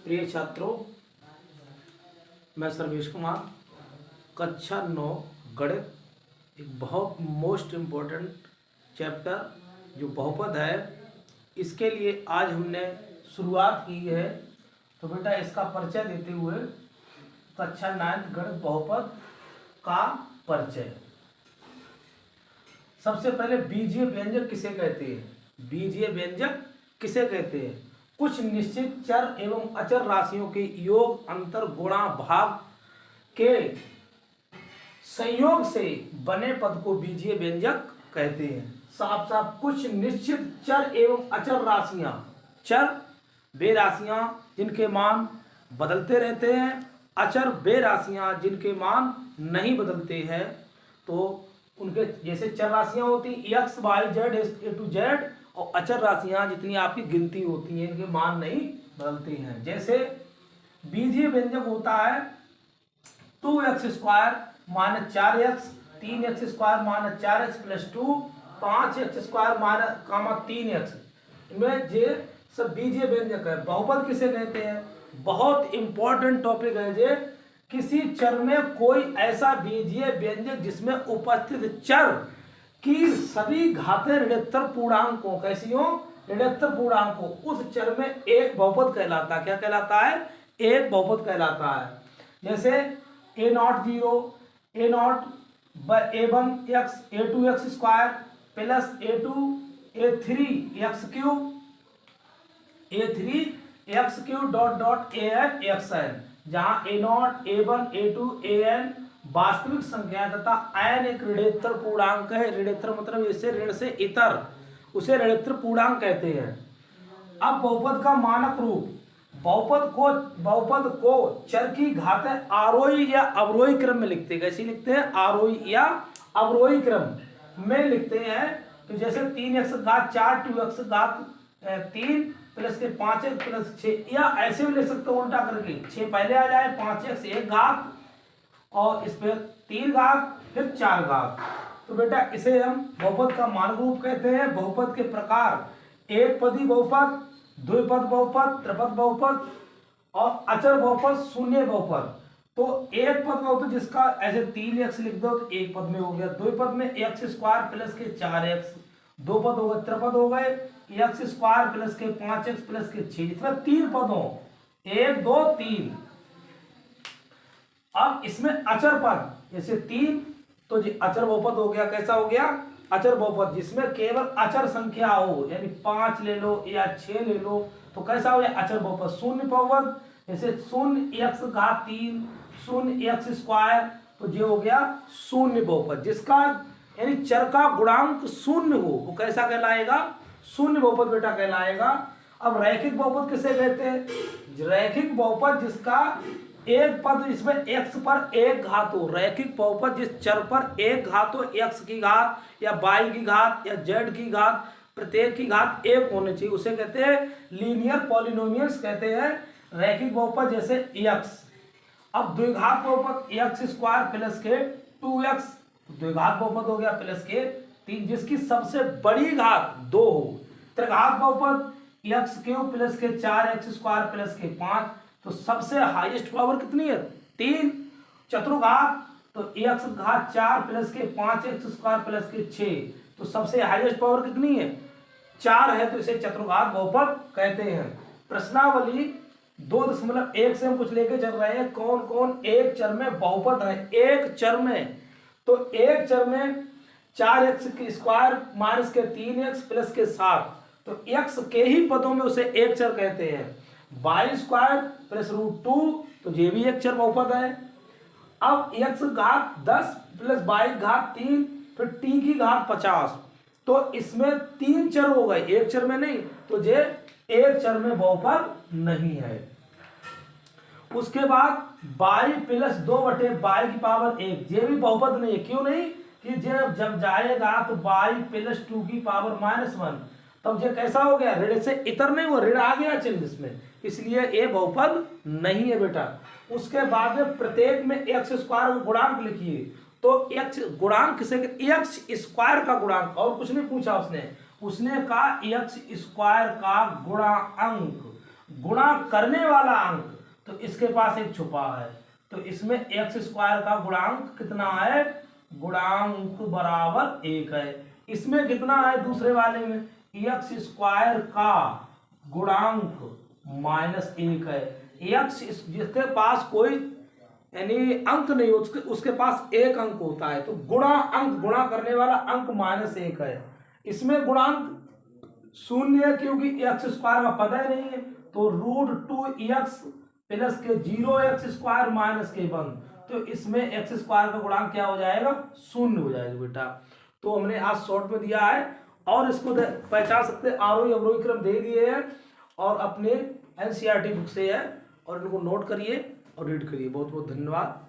प्रिय छात्रों, मैं सर्वेश कुमार, कक्षा 9 गणित एक बहुत मोस्ट इम्पोर्टेंट चैप्टर जो बहुपद है, इसके लिए आज हमने शुरुआत की है। तो बेटा इसका परिचय देते हुए कक्षा 9 गणित बहुपद का परिचय। सबसे पहले बीजीय व्यंजक किसे कहते हैं? बीजीय व्यंजक किसे कहते हैं? कुछ निश्चित चर एवं अचर राशियों के योग, अंतर, गुणा, भाग के संयोग से बने पद को बीजीय व्यंजक कहते हैं। साफ साफ कुछ निश्चित चर एवं अचर राशियां, चर वे राशियां जिनके मान बदलते रहते हैं, अचर वे राशियां जिनके मान नहीं बदलते हैं। तो उनके जैसे चर राशियां होती X Y Z A to Z, और अचर राशियां जितनी आपकी गिनती होती हैं इनके मान नहीं बदलते हैं। जैसे बीजीय व्यंजक होता है 2x² minus 4x, 3x² minus 4x plus 2, 5x² minus 3x। इनमें जे सब बीजीय व्यंजक है। बहुपद किसे कहते हैं? बहुत इंपॉर्टेंट टॉपिक है जे किसी चर में कोई ऐसा बीजीय व्यंजक जिसमें उपस्थित चर की सभी घातें ऋणोत्तर पूर्णांकों, कैसी हो? ऋणोत्तर पूर्णांकों, उस चर में एक बहुपद कहलाता है। क्या कहलाता है? एक बहुपद कहलाता है। जैसे a0 0, a0 a1x a2x² plus a3x³ dot dot an xn, जहां a0 a1 a2 an वास्तविक संख्या तथा n एक ऋणोत्तर पूर्णांक है। ऋणोत्तर मतलब इससे ऋण से इतर, उसे ऋणोत्तर पूर्णांक कहते हैं। अब बहुपद का मानक रूप, बहुपद को चर की घातें आरोही या अवरोही क्रम में लिखते हैं। कैसे लिखते हैं? आरोही या अवरोही क्रम में लिखते हैं। तो जैसे 3x⁴ 2x⁻³ प्लस के 5x प्लस 6, या ऐसे भी लिख सकते हो उल्टा करके, 6 पहले आ जाए, 5x 1 घात और इस पे 3 घात फिर 4 घात। तो बेटा इसे हम बहुपद का मानक रूप कहते हैं। बहुपद के प्रकार: एक पदी बहुपद, द्विपद बहुपद, त्रिपद बहुपद और अचर बहुपद, शून्य बहुपद। तो एक पद बहुपद जिसका ऐसे 3x लिख दो तो एक पद में हो गया। द्विपद में x² प्लस के 4x, दो पद हो गए। त्रिपद हो गए x² प्लस के 5x प्लस के 6, इसमें 3 पद हो, 1 2 3। अब इसमें अचर पद जैसे 3, तो जी अचर बहुपद हो गया। कैसा हो गया? अचर बहुपद, जिसमें केवल अचर संख्या हो, यानी 5 ले लो या 6 ले लो, तो कैसा हो गया? अचर बहुपद। शून्य बहुपद जैसे 0x⁻3, 0x², तो ये हो गया शून्य बहुपद, जिसका यानी चर का गुणांक शून्य हो, वो कैसा कहलाएगा? शून्य बहुपद बेटा कहलाएगा। अब रैखिक बहुपद किसे कहते हैं? रैखिक बहुपद जिसका एक पद इसमें x पर एक घात हो। रैखिक बहुपद जिस चर पर एक घात हो, x की घात या y की घात या z की घात, प्रत्येक की घात एक होनी चाहिए, उसे कहते हैं लीनियर पॉलिनोमियल्स कहते हैं रैखिक बहुपद। जैसे x, अब द्विघात बहुपद x² प्लस के 2x, द्विघात बहुपद हो गया प्लस के 3, जिसकी सबसे बड़ी घात 2 हो। त्रिघात बहुपद x³ प्लस के 4x² प्लस के 5, तो सबसे हाईएस्ट पावर कितनी है? 3। चतुर्घात तो x⁴ प्लस के 5x² प्लस के 6, तो सबसे हाईएस्ट पावर कितनी है? 4 है, तो इसे चतुर्घात बहुपद कहते हैं। प्रश्नावली 2.1 से हम कुछ लेके चल रहे हैं। कौन कौन एक चर में बहुपद है? एक चर में, तो एक चर में 4x² माइनस के 3x प्लस के 7, तो x के ही पदों में उसे एक चर कहते हैं। y² प्लस √2, तो ये भी एक चर बहुपद है। अब x⁻10 प्लस y⁻3 फिर t की घात 50, तो इसमें 3 चर हो गए, एक चर में नहीं, तो ये एक चर में बहुपद नहीं है। उसके बाद y प्लस 2/y⁻1, ये भी बहुपद नहीं है। क्यों नहीं? कि जब जाएगा तो y प्लस 2⁻1, तब ये कैसा हो गया? ऋण से इतर नहीं हुआ, ऋण आ गया चिन्ह इसमें, इसलिए ये बहुपद नहीं है बेटा। उसके बाद में प्रत्येक में x² गुणांक लिखिए। तो x गुणांक किसे? x² का गुणांक, और कुछ नहीं पूछा उसने कहा x² का गुणांक। गुणा करने वाला अंक, तो इसके पास एक छुपा है, तो इसमें एक्स स्क्वायर का गुणांक कितना है, गुणांक बराबर 1 है। इसमें कितना है दूसरे वाले में, एक्स स्क्वायर का गुणांक -1 है। एक्स जिसके पास कोई यानी अंक नहीं हो, उसके पास एक अंक होता है, तो गुणा करने वाला अंक -1 है। इसमें गुणांक 0 है क्योंकि एक्स स्क्वायर का पद है नहीं है, तो √2x प्लस के 0x² माइनस के 1, तो इसमें एक्स स्क्वायर का गुणांक क्या हो जाएगा, 0 हो जाएगा बेटा। तो हमने आज शॉर्ट में दिया है और इसको पहचान सकते, आरोही अवरोही क्रम दे दिए हैं और अपने एनसीईआरटी बुक से है, और इनको नोट करिए और रीड करिए। बहुत बहुत धन्यवाद।